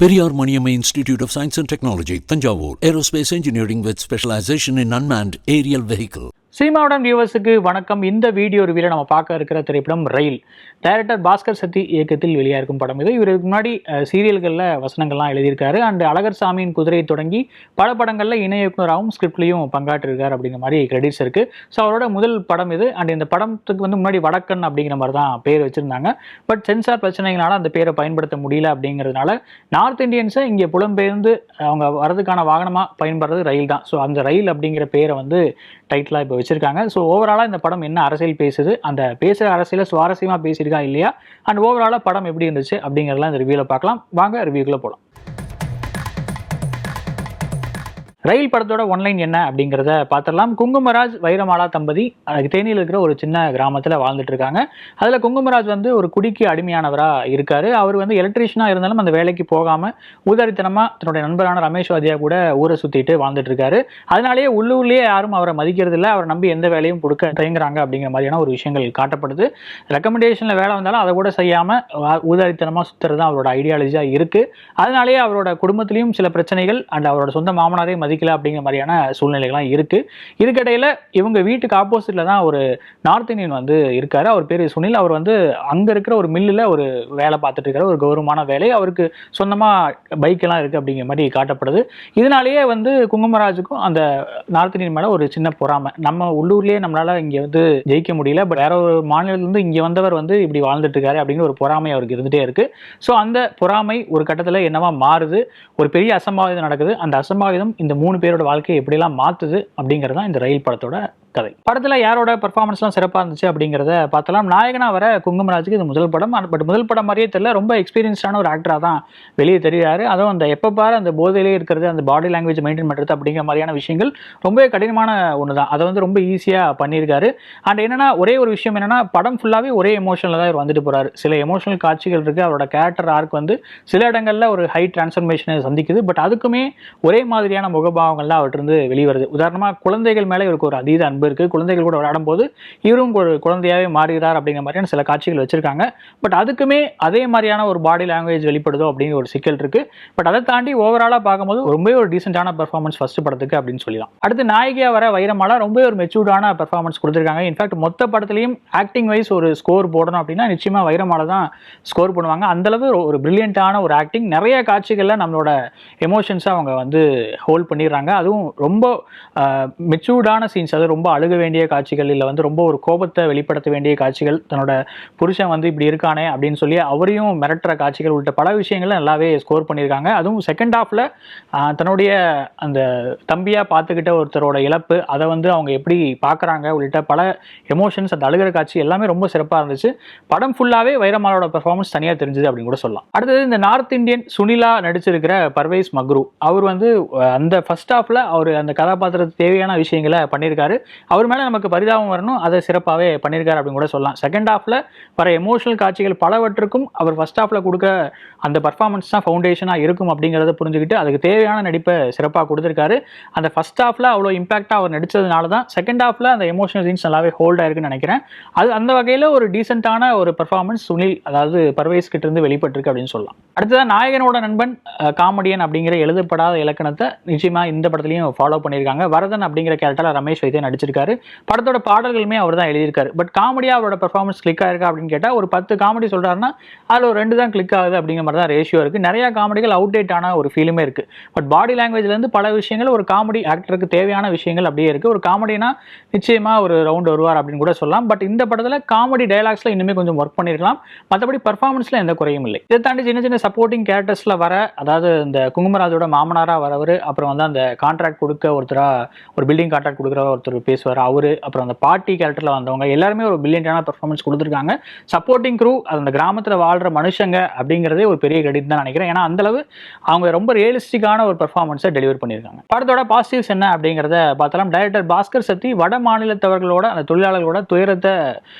Periyar Maniamma Institute of Science and Technology, Tanjavur. Aerospace engineering with specialization in unmanned aerial vehicle. சினிமாவுடன் வியூவர்ஸுக்கு வணக்கம். இந்த video ரிவ்யூவில் நம்ம பார்க்க இருக்கிற திரைப்படம் ரயில். டைரக்டர் பாஸ்கர் சத்தி இயக்கத்தில் வெளியாகும் படம் இது. இவருக்கு முன்னாடி சீரியல்களில் வசனங்கள்லாம் எழுதியிருக்காரு. அண்ட் அழகர் சாமியின் குதிரையை தொடங்கி பல படங்களில் இணை இயக்குனராகவும் ஸ்கிரிப்ட்லையும் பங்காற்றிருக்காரு அப்படிங்கிற மாதிரி கிரெடிட்ஸ் இருக்குது. ஸோ அவரோட முதல் படம் இது. அண்ட் இந்த படத்துக்கு முன்னாடி வடக்கன் அப்படிங்கிற மாதிரி தான் பேர் வச்சுருந்தாங்க. பட் சென்சார் பிரச்சனைகளால் அந்த பேரை பயன்படுத்த முடியல அப்படிங்கிறதுனால நார்த் இந்தியன்ஸை இங்கே புலம்பெயர்ந்து அவங்க வரதுக்கான வாகனமாக பயன்படுறது ரயில் தான். ஸோ அந்த ரயில் அப்படிங்கிற பேரை டைட்டிலாக இப்போ வச்சிருக்காங்க. ஸோ ஓவராலாக இந்த படம் என்ன அரசியல் பேசுது, அந்த பேசுகிற அரசியலை சுவாரஸ்யமாக பேசியிருக்கா இல்லையா, அண்ட் ஓவராலாக படம் எப்படி இருந்துச்சு அப்படிங்கிறதெல்லாம் இந்த ரிவ்யூவில் பார்க்கலாம். வாங்க ரிவ்யூக்குள்ளே போகலாம். ரயில் படத்தோட ஒன்லைன் என்ன அப்படிங்கிறத பார்த்துடலாம். குங்குமராஜ் வைரமாலா தம்பதி தேனியில் இருக்கிற ஒரு சின்ன கிராமத்தில் வாழ்ந்துட்டு இருக்காங்க. அதில் குங்குமராஜ் ஒரு குடிக்கு அடிமையானவராக இருக்கார். அவர் எலக்ட்ரீஷியனாக இருந்தாலும் அந்த வேலைக்கு போகாமல் ஊதாரித்தனமாக தன்னுடைய நண்பரான ரமேஷ் வாதியா கூட ஊரை சுற்றிட்டு வாழ்ந்துட்டு இருக்காரு. அதனாலேயே உள்ளூர்லேயே யாரும் அவரை மதிக்கிறது இல்லை, அவரை நம்பி எந்த வேலையும் கொடுக்க தயங்குறாங்க அப்படிங்கிற மாதிரியான ஒரு விஷயங்கள் காட்டப்படுது. ரெக்கமெண்டேஷனில் வேலை வந்தாலும் அதை கூட செய்யாமல் ஊதாரித்தனமாக சுற்றுறது தான் அவரோட ஐடியாலஜியாக இருக்குது. அதனாலேயே அவரோட குடும்பத்திலையும் சில பிரச்சனைகள் அண்ட் அவரோட சொந்த மாமனாரே மதிக்கல அப்படிங்கிற மாதிரியான சூழ்நிலைகள்லாம் இருக்கு. இதுக்கிடையில இவங்க வீட்டுக்கு ஆப்போசிட்ல தான் ஒரு நார்த் இந்தியன் இருக்காரு. அவர் பேரு சுனில். அவர் அங்க இருக்கிற ஒரு மில்லுல ஒரு வேலை பார்த்துட்டு இருக்காரு, ஒரு கௌரவமான வேலை. அவருக்கு சொந்தமா பைக் எல்லாம் இருக்கு அப்படிங்கிற மாதிரி காட்டப்படுது. இதனாலேயே குங்குமராஜுக்கும் அந்த நார்த் இந்தியன் மேல ஒரு சின்ன பொறாமை. நம்ம உள்ளூர்லயே நம்மளால இங்க ஜெயிக்க முடியல, பட் வேற ஒரு மாநிலத்திலிருந்து இங்க வந்தவர் இப்படி வாழ்ந்துட்டு இருக்காரு அப்படிங்கிற ஒரு பொறாமை அவருக்கு இருந்துட்டே இருக்கு. ஸோ அந்த பொறாமை ஒரு கட்டத்தில் என்னவா மாறுது, ஒரு பெரிய அசம்பாவிதம் நடக்குது. அந்த அசம்பாவிதம் இந்த 3 பேரோட வாழ்க்கையை எப்படிலாம் மாத்துது அப்படிங்கிறதான் இந்த ரயில் படத்தோட கதை. படத்துல யாரோட பெர்ஃபார்மன்ஸ்லாம் சிறப்பாக இருந்துச்சு அப்படிங்கிறத பார்த்தலாம். நாயகனா வர குங்குமராஜுக்கு இது முதல் படம். பட் முதல் படம் மாதிரியே தெரியல, ரொம்ப எக்ஸ்பீரியன்ஸ்டான ஒரு ஆக்டராக தான் வெளியே தெரியாரு. அதுவும் அந்த எப்போ பாரு அந்த போதையிலே இருக்கிறது, அந்த பாடி லாங்குவேஜ் மெயின்டைன் பண்ணுறது அப்படிங்கிற மாதிரியான விஷயங்கள் ரொம்பவே கடினமான ஒன்று தான். அதை ரொம்ப ஈஸியாக பண்ணியிருக்காரு. அண்ட் என்னன்னா ஒரே ஒரு விஷயம் என்னன்னா, படம் ஃபுல்லாகவே ஒரே எமோஷனில் தான் இவர் வந்துட்டு போறாரு. சில எமோஷனல் காட்சிகள் இருக்குது. அவரோட கேரக்டர் ஆர்க் சில இடங்களில் ஒரு ஹை டிரான்ஸ்ஃபர்மேஷனை சந்திக்குது. பட் அதுக்குமே ஒரே மாதிரியான முகபாவங்கள்லாம் அவர்கிட்ட வெளிவருது. உதாரணமாக குழந்தைகள் மேலே இவருக்கு ஒரு அதீத அன்பு இருக்கு. குழந்தைகள் கூட விளையாடும் போது இவரும் ஒரு குழந்தையாவே மாறுகிறார் அப்படிங்கிற மாதிரியான சில காட்சிகள் வச்சிருக்காங்க. பட் அதுக்குமே அதே மாதிரியான ஒரு பாடி லாங்குவேஜ் வெளிப்படுதோ அப்படிங்கிற ஒரு சிக்கல் இருக்கு. பட் அதை தாண்டி ஓவராலா பார்க்கும்போது ரொம்பவே ஒரு டீசென்டான பெர்ஃபார்மன்ஸ் ஃபர்ஸ்ட் படத்துக்கு அப்படின்னு சொல்லலாம். அடுத்து நாயகியா வர வைரமாலா ரொம்ப ஒரு மெச்சூர்டான பெர்ஃபார்மன்ஸ் கொடுத்திருக்காங்க. இன்ஃபேக்ட் மொத்த படத்திலையும் ஆக்டிங் வைஸ் ஒரு ஸ்கோர் போடணும் அப்படின்னா நிச்சயமா வைரமாலா தான் ஸ்கோர் பண்ணுவாங்க. அந்த அளவு ஒரு பிரில்லியண்டான ஒரு ஆக்டிங். நிறைய காட்சிகள்ல நம்மளோட எமோஷன்ஸை அவங்க ஹோல்ட் பண்ணிடுறாங்க. அதுவும் ரொம்ப மெச்சூர்டான சீன்ஸ், அது ரொம்ப அழுக வேண்டிய காட்சிகள், இல்லை ரொம்ப ஒரு கோபத்தை வெளிப்படுத்த வேண்டிய காட்சிகள், தன்னோட புருஷன் இப்படி இருக்கானே அப்படின்னு சொல்லி அவரையும் மிரட்டுற காட்சிகள் உள்ளிட்ட பல விஷயங்களை நல்லாவே ஸ்கோர் பண்ணியிருக்காங்க. அதுவும் செகண்ட் ஹாஃப்ல தன்னுடைய அந்த தம்பியா பார்த்துக்கிட்ட ஒருத்தரோட இழப்பு, அதை அவங்க எப்படி பார்க்குறாங்க உள்ளிட்ட பல எமோஷன்ஸ், அந்த அழுகிற காட்சி எல்லாமே ரொம்ப சிறப்பாக இருந்துச்சு. படம் ஃபுல்லாகவே வைரமாலோட பெர்ஃபார்மன்ஸ் தனியாக தெரிஞ்சுது அப்படின்னு கூட சொல்லலாம். அடுத்தது இந்த நார்த் இந்தியன் சுனிலா நடிச்சிருக்கிற பர்வேஸ் மக்ரூ. அவர் அந்த ஃபர்ஸ்ட் ஹாஃப்ல அவர் அந்த கதாபாத்திரத்துக்கு தேவையான விஷயங்களை பண்ணியிருக்காரு. அவர் மேலே நமக்கு பரிதாபம் வரணும், அதை சிறப்பாகவே பண்ணியிருக்காரு அப்படின்னு கூட சொல்லலாம். செகண்ட் ஹாஃப்ல வர எமோஷனல் காட்சிகள் பலவற்றுக்கும் அவர் ஃபர்ஸ்ட் ஹாஃப்ல கொடுக்க அந்த பர்ஃபார்மன்ஸ் தான் ஃபவுண்டேஷனாக இருக்கும் அப்படிங்கிறத புரிஞ்சுக்கிட்டு அதுக்கு தேவையான நடிப்பை சிறப்பாக கொடுத்துருக்காரு. அந்த ஃபர்ஸ்ட் ஹாஃப்ல அவ்வளோ இம்பாக்டாக அவர் நடித்ததுனால தான் செகண்ட் ஹாஃப்ல அந்த எமோஷனல் சீன்ஸ் நல்லாவே ஹோல்ட் ஆயிருக்குன்னு நினைக்கிறேன். அது அந்த வகையில் ஒரு டீசென்டான ஒரு பர்ஃபார்மன்ஸ் சுனில், அதாவது பர்வேஸ் கிட்ட இருந்து வெளிப்பட்டிருக்கு அப்படின்னு சொல்லலாம். அடுத்ததான் நாயகனோட நண்பன் காமெடியன் அப்படிங்கிற எழுதப்படாத இலக்கணத்தை நிச்சயமா இந்த படத்துலையும் ஃபாலோ பண்ணியிருக்காங்க. வரதன் அப்படிங்கிற கேரக்டரில் ரமேஷ் வைத்தியன் நடிச்சிருக்காரு. படத்தோட பாடல்களுமே அவர் தான் எழுதியிருக்காரு. பட் காமெடியா அவரோட பெர்ஃபார்மன்ஸ் கிளிக் ஆயிருக்கா அப்படின்னு கேட்டால் ஒரு 10 காமெடி சொல்றாருன்னா அதில் ஒரு 2 தான் கிளிக் ஆகுது அப்படிங்கிற மாதிரி தான் ரேஷியோ இருக்கு. நிறைய காமெடிகள் அவுடேட் ஆன ஒரு ஃபீலுமே இருக்கு. பட் பாடி லாங்குவேஜ்ல இருந்து பல விஷயங்கள் ஒரு காமெடி ஆக்டருக்கு தேவையான விஷயங்கள் அப்படியே இருக்கு. ஒரு காமெடினா நிச்சயமா ஒரு ரவுண்ட் வருவார் அப்படின்னு கூட சொல்லலாம். பட் இந்த படத்துல காமெடி டயலாக்ஸ்ல இன்னுமே கொஞ்சம் ஒர்க் பண்ணிருக்கலாம். மற்றபடி பெர்ஃபார்மன்ஸ்ல எந்த குறையும் இல்லை. இதை தாண்டி சின்ன சின்ன சப்போர்ட்டிங் கேரக்டர்ஸ்ல வர, அதாவது இந்த குங்குமராஜோட மாமனாரா வரவர், அப்புறம் அந்த கான்ட்ராக்ட் கொடுக்க ஒருத்தரா, ஒரு பில்டிங் கான்ட்ராக்ட் கொடுக்குற ஒருத்தர் பேசுவார் அவரு, அப்புறம் அந்த பார்ட்டி கேரக்டர்ல வந்தவங்க எல்லாருமே ஒரு பிரில்லியன்டான பெர்ஃபார்மன்ஸ் கொடுத்துருக்காங்க. சப்போர்ட்டிங் க்ரூ, அந்த கிராமத்தில் வாழ்ற மனுஷங்க அப்படிங்கிறதே ஒரு பெரிய கிரெடிட் தான் நினைக்கிறேன். ஏன்னா அந்த அளவு அவங்க ரொம்ப ரியலிஸ்டிக்கான ஒரு பெர்ஃபார்மன்ஸை டெலிவர் பண்ணியிருக்காங்க. படத்தோட பாசிட்டிவ்ஸ் என்ன அப்படிங்கிறத பார்த்தலாம். டைரக்டர் பாஸ்கர் சத்தி வட மாநிலத்தவர்களோட, அந்த தொழிலாளர்களோட துயரத்தை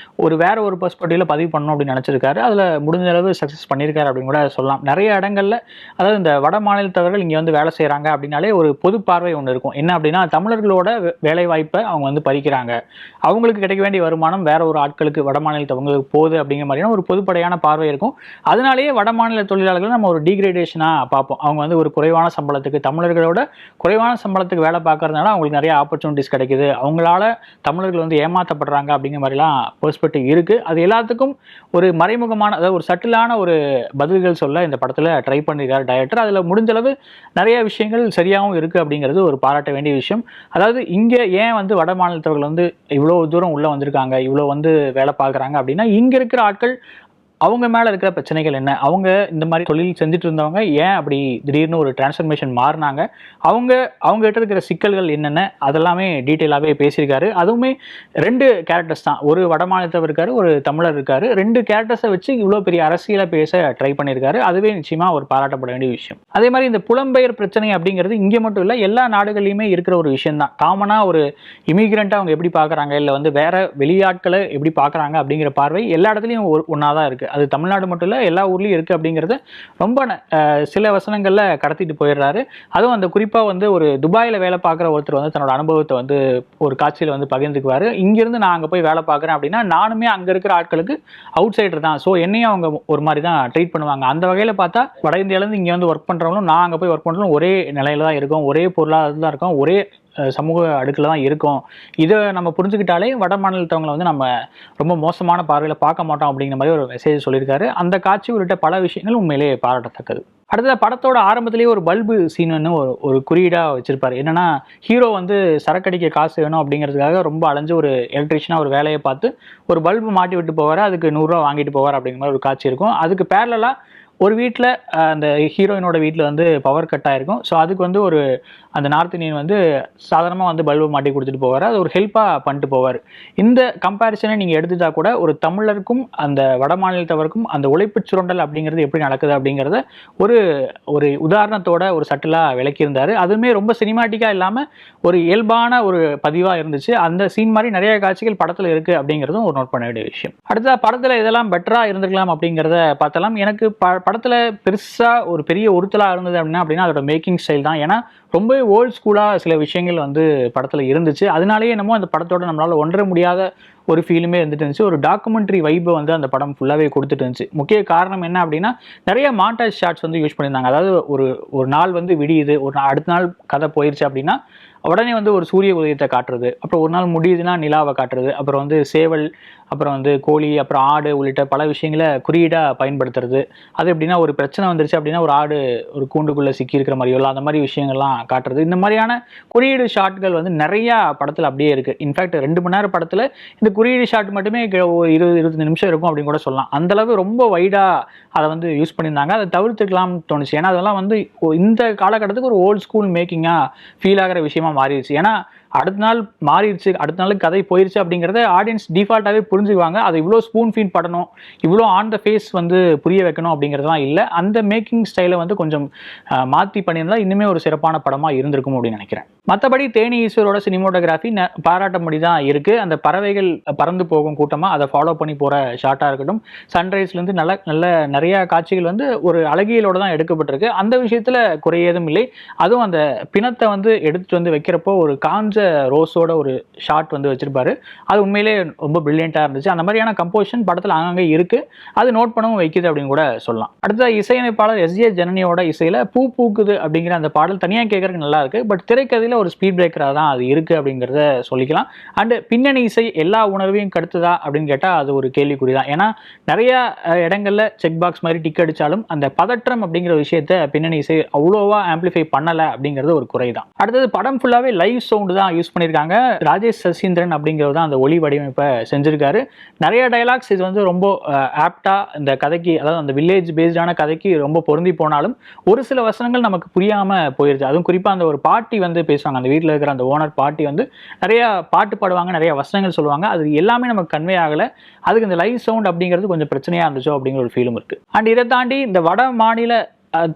வேற ஒரு பெர்ஸ்பெக்டிவ்ல பதிவு பண்ணணும் அப்படின்னு நினைச்சிருக்காரு. அதுல முடிஞ்ச அளவு சக்சஸ் பண்ணியிருக்காரு அப்படின்னு கூட சொல்லலாம். நிறைய இடங்கள்ல, அதாவது இந்த வட மாநிலத்தவர்கள் இங்க வேலை செய்யறாங்க அப்படின்னாலே ஒரு பொது பார்வை ஒன்று இருக்கும். என்ன அப்படின்னா, தமிழர்களோட வேலை வாய்ப்பை அவங்க வந்து பறிக்கிறாங்க, அவங்களுக்கு கிடைக்க வேண்டிய வருமானம் வேற ஒரு ஆட்களுக்கு வட மாநிலத்தவங்களுக்கு போகுது அப்படிங்கிற மாதிரியான ஒரு பொதுப்படையான பார்வை இருக்கும். அதனாலேயே வட மாநில தொழிலாளர்கள் நம்ம ஒரு டீக்ரேடேஷனாக பார்ப்போம். அவங்க வந்து ஒரு குறைவான சம்பளத்துக்கு, தமிழர்களோட குறைவான சம்பளத்துக்கு வேலை பார்க்கறதுனால அவங்களுக்கு நிறைய ஆப்பர்ச்சுனிட்டிஸ் கிடைக்குது, அவங்களால தமிழர்கள் வந்து ஏமாற்றப்படுறாங்க அப்படிங்கிற மாதிரிலாம் பெர்ஸ்பெக்டிவ் இருக்கு. அது எல்லாத்துக்கும் ஒரு மறைமுகமான, அதாவது ஒரு சட்டிலான ஒரு பதில்கள் சொல்ல இந்த படத்துல ட்ரை பண்ணியிருக்காரு டைரக்டர். அதுல முடிஞ்ச அளவு நிறைய விஷயங்கள் சரியாகவும் இருக்கு அப்படிங்கிறது ஒரு பாராட்ட வேண்டிய விஷயம். அதாவது இங்க ஏன் வந்து வட மாநிலத்தவர்கள் வந்து இவ்வளவு தூரம் உள்ள வந்திருக்காங்க, இவ்வளவு வந்து வேலை பார்க்குறாங்க அப்படின்னா, இங்க இருக்கிற ஆட்கள் அவங்க மேல இருக்கிற பிரச்சனைகள் என்ன, அவங்க இந்த மாதிரி தொழில் செஞ்சுட்டு இருந்தவங்க ஏன் அப்படி திடீர்னு ஒரு டிரான்ஸ்ஃபர்மேஷன் மாறினாங்க, அவங்க அவங்க கிட்ட இருக்கிற சிக்கல்கள் என்னென்ன, அதெல்லாமே டீட்டெயிலாகவே பேசியிருக்காரு. அதுவுமே 2 கேரக்டர்ஸ் தான், ஒரு வட மாநிலத்தவர் இருக்காரு, ஒரு தமிழர் இருக்காரு. 2 கேரக்டர்ஸை வச்சு இவ்வளோ பெரிய அரசியலை பேச ட்ரை பண்ணியிருக்காரு. அதுவே நிச்சயமா ஒரு பாராட்டப்பட வேண்டிய விஷயம். அதே மாதிரி இந்த புலம்பெயர் பிரச்சனை அப்படிங்கிறது இங்கே மட்டும் இல்லை, எல்லா நாடுகள்லையுமே இருக்கிற ஒரு விஷயம் தான். காமனாக ஒரு இமிகிரண்ட்டை அவங்க எப்படி பார்க்குறாங்க, இல்லை வந்து வேற வெளியாட்களை எப்படி பார்க்குறாங்க அப்படிங்கிற பார்வை எல்லா இடத்துலையும் ஒன்றா தான் இருக்குது. அது தமிழ்நாடு மட்டும் இல்லை, எல்லா ஊர்லேயும் இருக்குது அப்படிங்கிறது ரொம்ப சில வசனங்களில் கடத்திட்டு போயிடுறாரு. அதுவும் அந்த குறிப்பாக வந்து ஒரு துபாயில் வேலை பார்க்குற ஒருத்தர் வந்து தன்னோட அனுபவத்தை வந்து ஒரு காட்சியில் வந்து பகிர்ந்துக்குவார். இங்கேருந்து நான் அங்கே போய் வேலை பார்க்குறேன் அப்படின்னா நானுமே அங்கே இருக்கிற ஆட்களுக்கு அவுட் சைடர் தான், ஸோ என்னையும் அவங்க ஒரு மாதிரி தான் ட்ரீட் பண்ணுவாங்க. அந்த வகையில் பார்த்தா வட இந்தியாவிலேருந்து இங்கே வந்து ஒர்க் பண்ணுறவங்களும் நான் அங்கே போய் ஒர்க் பண்ணுறவங்களும் ஒரே நிலையில தான் இருக்கும், ஒரே பொருளாதாரத்தில் தான் இருக்கும், ஒரே சமூக அடுக்கில் தான் இருக்கும். இதை நம்ம புரிஞ்சுக்கிட்டாலே வட மாநிலத்தவங்களை வந்து நம்ம ரொம்ப மோசமான பார்வையில் பார்க்க மாட்டோம் அப்படிங்கிற மாதிரி ஒரு மெசேஜ் சொல்லியிருக்காரு. அந்த காட்சி உள்ளிட்ட பல விஷயங்கள் உண்மையிலேயே பாராட்டத்தக்கது. அடுத்த படத்தோட ஆரம்பத்திலேயே ஒரு பல்பு சீன் ஒரு குறியீடாக வச்சிருப்பாரு. என்னன்னா, ஹீரோ வந்து சரக்கடிக்க காசு வேணும் அப்படிங்கிறதுக்காக ரொம்ப அலைஞ்சு ஒரு எலக்ட்ரிஷியனாக ஒரு வேலையை பார்த்து ஒரு பல்பு மாட்டி விட்டு போவார், அதுக்கு 100 ரூபா வாங்கிட்டு போவார் அப்படிங்கிற மாதிரி ஒரு காட்சி இருக்கும். அதுக்கு பேரலாக ஒரு வீட்டில் அந்த ஹீரோயினோட வீட்டில் வந்து பவர் கட் ஆகிருக்கும். ஸோ அதுக்கு வந்து ஒரு அந்த நார்த் இந்தியன் வந்து சாதாரணமாக வந்து பல்பு மாட்டி கொடுத்துட்டு போவார், அது ஒரு ஹெல்ப்பாக பண்ணிட்டு போவார். இந்த கம்பேரிசனை நீங்கள் எடுத்துட்டா கூட ஒரு தமிழருக்கும் அந்த வட மாநிலத்தவருக்கும் அந்த உழைப்பு சுரண்டல் அப்படிங்கிறது எப்படி நடக்குது அப்படிங்கிறத ஒரு ஒரு உதாரணத்தோட ஒரு சட்டிலாக விளக்கியிருந்தார். அதுவுமே ரொம்ப சினிமாட்டிக்காக இல்லாமல் ஒரு இயல்பான ஒரு பதிவாக இருந்துச்சு. அந்த சீன் மாதிரி நிறைய காட்சிகள் படத்தில் இருக்குது அப்படிங்கிறதும் ஒரு நோட் பண்ண வேண்டிய விஷயம். அடுத்த படத்தில் இதெல்லாம் பெட்டராக இருந்திருக்கலாம் அப்படிங்கிறத பார்த்தலாம். எனக்கு படத்தில் பெருசாக ஒரு பெரிய உறுத்தலாக இருந்தது அப்படின்னா அதோட மேக்கிங் ஸ்டைல் தான். ஏன்னா ரொம்ப ஓல்ட் ஸ்கூலாக சில விஷயங்கள் வந்து படத்தில் இருந்துச்சு. அதனாலேயே என்னமோ அந்த படத்தோட நம்மளால் ஒன்ற முடியாத ஒரு ஃபீலுமே இருந்துட்டு இருந்துச்சு. ஒரு டாக்குமெண்ட்ரி வைப்பை வந்து அந்த படம் ஃபுல்லாகவே கொடுத்துட்டு இருந்துச்சு. முக்கிய காரணம் என்ன அப்படின்னா, நிறைய மாண்டேஜ் ஷாட்ஸ் வந்து யூஸ் பண்ணியிருந்தாங்க. அதாவது ஒரு நாள் வந்து விடியுது, அடுத்த நாள் கதை போயிடுச்சு அப்படின்னா உடனே வந்து ஒரு சூரிய உதயத்தை காட்டுறது, அப்புறம் ஒரு நாள் முடியுதுன்னா நிலாவை காட்டுறது, அப்புறம் வந்து சேவல், அப்புறம் வந்து கோழி, அப்புறம் ஆடு உள்ளிட்ட பல விஷயங்களை குறியீடாக பயன்படுத்துறது. அது எப்படின்னா, ஒரு பிரச்சனை வந்துருச்சு அப்படின்னா ஒரு ஆடு ஒரு கூண்டுக்குள்ளே சிக்கி இருக்கிற மாதிரியோ அந்த மாதிரி விஷயங்கள்லாம் காட்டுறது. இந்த மாதிரியான குறியீடு ஷாட்கள் வந்து நிறையா படத்தில் அப்படியே இருக்குது. இன்ஃபேக்ட் 2 மணி நேரம் படத்தில் இந்த குறியீடு ஷாட் மட்டுமே ஒரு 20-25 நிமிஷம் இருக்கும் அப்படின்னு கூட சொல்லலாம். அந்தளவு ரொம்ப வைடாக அதை வந்து யூஸ் பண்ணியிருந்தாங்க. அதை தவிர்த்துக்கலாம்னு தோணுச்சு. ஏன்னா அதெல்லாம் வந்து இந்த காலகட்டத்துக்கு ஒரு ஓல்ட் ஸ்கூல் மேக்கிங்காக ஃபீல் ஆகிற விஷயமா மாறிடுச்சு. ஏன்னா அடுத்த நாள் மாறிடுச்சு, அடுத்த நாளுக்கு கதை போயிடுச்சு அப்படிங்கிறத ஆடியன்ஸ் டிஃபால்ட்டாகவே புரிஞ்சுக்குவாங்க. அது இவ்வளோ ஸ்பூன் ஃபீட் படணும், இவ்வளோ ஆன் த ஃபேஸ் வந்து புரிய வைக்கணும் அப்படிங்கிறதுலாம் இல்லை. அந்த மேக்கிங் ஸ்டைலை வந்து கொஞ்சம் மாற்றி பண்ணியிருந்தால் இன்னுமே ஒரு சிறப்பான படமாக இருந்திருக்கும் அப்படின்னு நினைக்கிறேன். மற்றபடி தேனி ஈஸ்வரோட சினிமோட்டோகிராஃபி பாராட்டபடி தான் இருக்குது. அந்த பறவைகள் பறந்து போகும் கூட்டமாக அதை ஃபாலோ பண்ணி போகிற ஷாட்டாக இருக்கட்டும், சன்ரைஸ்லேருந்து நல்ல நிறைய காட்சிகள் வந்து ஒரு அழகியலோடு தான் எடுக்கப்பட்டிருக்கு. அந்த விஷயத்தில் குறையதும் இல்லை. அதுவும் அந்த பிணத்தை வந்து எடுத்துகிட்டு வந்து வைக்கிறப்போ ஒரு காஞ்ச ரோஸோட ஒரு ஷாட் வந்து வச்சிருப்பாரு. அது உண்மையிலே ரொம்ப பிரில்லியண்டாக இருந்துச்சு. அந்த மாதிரியான கம்போசிஷன் படத்தில் அங்கங்கே இருக்குது. அது நோட் பண்ணவும் வைக்குது அப்படின்னு கூட சொல்லலாம். அடுத்த இசையமைப்பாளர் எஸ்.ஜே. ஜனனியோட இசையில் பூ பூக்குது அப்படிங்கிற அந்த பாடல் தனியாக கேட்கறதுக்கு நல்லா இருக்குது. பட் திரைக்கதையில் ஒரு ஸ்பீட் பிரேக்கராக தான் அது இருக்குது அப்படிங்கிறத சொல்லிக்கலாம். அண்டு பின்னணி இசை எல்லா உணர்வையும் கடுத்துதா அப்படின்னு கேட்டால் அது ஒரு கேள்விக்குறி தான். ஏன்னா நிறைய இடங்களில் செக் பாக்ஸ் மாதிரி டிக் அடித்தாலும் அந்த பதற்றம் அப்படிங்கிற விஷயத்த பின்னணி இசை அவ்வளோவா ஆம்பிளிஃபை பண்ணலை அப்படிங்கிறது ஒரு குறை தான். அடுத்தது படம் ஃபுல்லாகவே லைவ் சவுண்டு தான் யூஸ் பண்ணியிருக்காங்க. ராஜேஷ் சசீந்திரன் அப்படிங்கிறது தான் அந்த ஒளி வடிவமைப்பை செஞ்சிருக்காரு. நிறைய டைலாக்ஸ் இது வந்து ரொம்ப ஆப்டாக இந்த கதைக்கு, அதாவது அந்த வில்லேஜ் பேஸ்டான கதைக்கு ரொம்ப பொருந்தி போனாலும் ஒரு சில வசனங்கள் நமக்கு புரியாமல் போயிருச்சு. அதுவும் குறிப்பாக அந்த ஒரு பாட்டி வந்து பேசுவாங்க, அந்த வீட்டில் இருக்கிற அந்த ஓனர் பாட்டி வந்து நிறைய பாட்டு பாடுவாங்க, நிறைய வசனங்கள் சொல்லுவாங்க. அது எல்லாமே நமக்கு கன்வே ஆகலை. அதுக்கு இந்த லைவ் சவுண்ட் அப்படிங்கிறது கொஞ்சம் பிரச்சனையாக இருந்துச்சோ அப்படிங்கிற ஒரு ஃபீலும் இருக்குது. அண்ட் இதை தாண்டி இந்த வட மாநில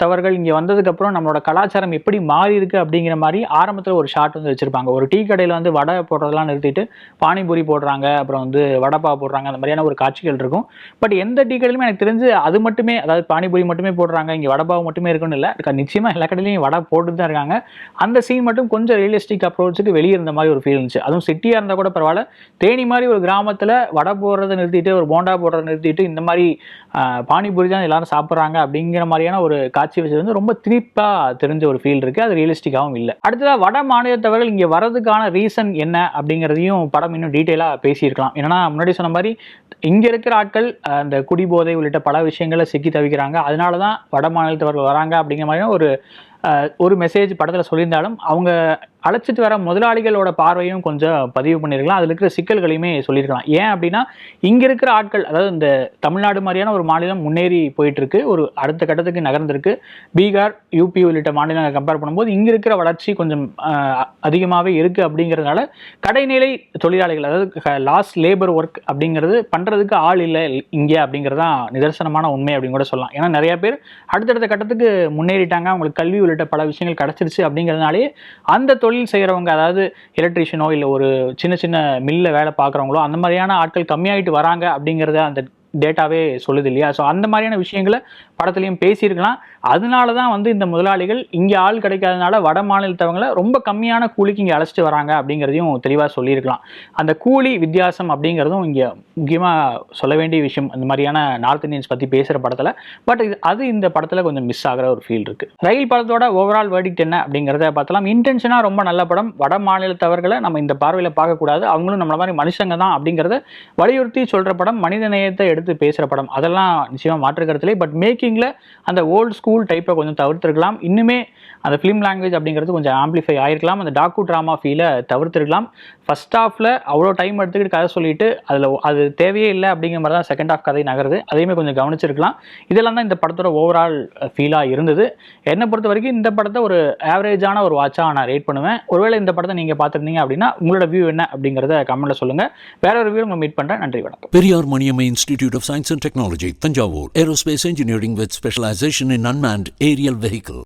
தவறுகள் இங்கே வந்ததுக்கப்புறம் நம்மளோட கலாச்சாரம் எப்படி மாறி இருக்கு அப்படிங்கிற மாதிரி ஆரம்பத்தில் ஒரு ஷாட் வந்து வச்சிருப்பாங்க. ஒரு டீ கடையில் வந்து வடை போடுறதெல்லாம் நிறுத்திட்டு பானிபூரி போடுறாங்க, அப்புறம் வந்து வடப்பா போடுறாங்க, அந்த மாதிரியான ஒரு காட்சிகள் இருக்கும். பட் எந்த டீ கடையிலுமே எனக்கு தெரிஞ்சு அது மட்டுமே, அதாவது பானிபூரி மட்டுமே போடுறாங்க, இங்கே வடப்பாவு மட்டுமே இருக்குன்னு இல்லை, நிச்சயமா எல்லா கடையிலையும் வடை போட்டு தான் இருக்காங்க. அந்த சீன் மட்டும் கொஞ்சம் ரியலிஸ்டிக் அப்ரோச்சுக்கு வெளியே இருந்த மாதிரி ஒரு ஃபீல் இருந்துச்சு. அதுவும் சிட்டியாக இருந்தால் கூட பரவாயில்ல, தேனி மாதிரி ஒரு கிராமத்தில் வடை போடுறதை நிறுத்திட்டு ஒரு போண்டா போடுறதை நிறுத்திட்டு இந்த மாதிரி பானிபூரி தான் எல்லாரும் சாப்பிட்றாங்க அப்படிங்கிற மாதிரியான ஒரு காட்சி வச்சது வந்து ரொம்ப திணிப்பா தெரிஞ்ச ஒரு ஃபீல் இருக்கு. அது ரியலிஸ்டிக்காகவும் இல்லை. அடுத்ததாக வட மாநிலத்தவர்கள் இங்கே வரதுக்கான ரீசன் என்ன அப்படிங்கிறதையும் படம் இன்னும் டீட்டெயிலாக பேசியிருக்கலாம். ஏன்னா முன்னாடி சொன்ன மாதிரி இங்கே இருக்கிற ஆட்கள் அந்த குடிபோதை உள்ளிட்ட பல விஷயங்களை சிக்கி தவிக்கிறாங்க, அதனால தான் வட மாநிலத்தவர்கள் வராங்க அப்படிங்கிற மாதிரியான ஒரு மெசேஜ் படத்தில் சொல்லியிருந்தாலும் அவங்க அழைச்சிட்டு வர முதலாளிகளோட பார்வையும் கொஞ்சம் பதிவு பண்ணியிருக்கலாம். அதில் இருக்கிற சிக்கல்களையுமே சொல்லியிருக்கலாம். ஏன் அப்படின்னா இங்கே இருக்கிற ஆட்கள், அதாவது இந்த தமிழ்நாடு மாதிரியான ஒரு மாநிலம் முன்னேறி போயிட்டு இருக்கு, ஒரு அடுத்த கட்டத்துக்கு நகர்ந்திருக்கு. பீகார், யூபி உள்ளிட்ட மாநிலங்களை கம்பேர் பண்ணும்போது இங்கே இருக்கிற வளர்ச்சி கொஞ்சம் அதிகமாகவே இருக்குது. அப்படிங்கிறதுனால கடைநிலை தொழிலாளிகள், அதாவது லாஸ்ட் லேபர் ஒர்க் அப்படிங்கிறது பண்ணுறதுக்கு ஆள் இல்லை இங்கே அப்படிங்கிறது தான் நிதர்சனமான உண்மை அப்படின்னு கூட சொல்லலாம். ஏன்னா நிறைய பேர் அடுத்தடுத்த கட்டத்துக்கு முன்னேறிட்டாங்க, அவங்களுக்கு கல்வி உள்ளிட்ட பல விஷயங்கள் கிடச்சிருச்சு. அப்படிங்கிறதுனாலே அந்த தொழில் செய்கிறவங்க, அதாவது எலக்ட்ரிஷியனோ இல்லை ஒரு சின்ன சின்ன மில்ல வேலை பார்க்குறவங்களோ அந்த மாதிரியான ஆட்கள் கம்மியாயிட்டு வராங்க அப்படிங்கிறத அந்த டேட்டாவே சொல்லுது இல்லையா? ஸோ அந்த மாதிரியான விஷயங்களை படத்துலையும் பேசியிருக்கலாம். அதனால தான் வந்து இந்த முதலாளிகள் இங்கே ஆள் கிடைக்காதனால வட மாநிலத்தவங்களை ரொம்ப கம்மியான கூலிக்கு இங்கே அழைச்சிட்டு வராங்க அப்படிங்கிறதையும் தெளிவாக சொல்லியிருக்கலாம். அந்த கூலி வித்தியாசம் அப்படிங்கிறதும் இங்கே முக்கியமாக சொல்ல வேண்டிய விஷயம் அந்த மாதிரியான நார்த் இந்தியன்ஸ் பற்றி பேசுகிற படத்தில். பட் அது இந்த படத்தில் கொஞ்சம் மிஸ் ஆகிற ஒரு ஃபீல் இருக்குது. ரயில் படத்தோட ஓவரால் வேர்டிக்ட் என்ன அப்படிங்கிறத பார்த்தலாம். இன்டென்ஷனாக ரொம்ப நல்ல படம். வட மாநிலத்தவர்களை நம்ம இந்த பார்வையில் பார்க்கக்கூடாது, அவங்களும் நம்மள மாதிரி மனுஷங்க தான் அப்படிங்கிறத வலியுறுத்தி சொல்கிற படம், மனித நேயத்தை எடுத்து பேசுகிற படம். அதெல்லாம் நிச்சயமாக மாற்றுக்கிறதுலே. பட் மேக்கிங்கில் அந்த ஓல்டு ஸ்கூல் டைப்பை கொஞ்சம் தவிர்த்திருக்கலாம். இன்னுமே அந்த ஃபிலிம் லாங்குவேஜ் அப்படிங்கிறது கொஞ்சம் ஆம்பிளிஃபை ஆகிருக்கலாம். அந்த டாக்கு ட்ராமா ஃபீலை தவிர்த்திருக்கலாம். ஃபர்ஸ்ட் ஹாஃபில் அவ்வளோ டைம் எடுத்துக்கிட்டு கதை சொல்லிட்டு அது தேவையே இல்லை அப்படிங்கிற மாதிரி தான் செகண்ட் ஹாஃப் கதை நகருது. அதையுமே கொஞ்சம் கவனிச்சிருக்கலாம். இதெல்லாம் தான் இந்த படத்தோட ஓவரால் ஃபீலாக இருந்தது. என்னை பொறுத்த வரைக்கும் இந்த படத்தை ஒரு ஆவரேஜான ஒரு வாட்சாக நான் ரேட் பண்ணுவேன். ஒருவேளை இந்த படத்தை நீங்கள் பார்த்துருந்தீங்க அப்படின்னா உங்களோட வியூ என்ன அப்படிங்கிறத கமெண்ட்டில் சொல்லுங்கள். வேற ஒரு வியூ உங்களை மீட் பண்ணுறேன். நன்றி, வணக்கம். Periyar Maniammai institute of Science and Technology, Tanjavur. Aerospace engineering with specialization in unmanned aerial vehicle.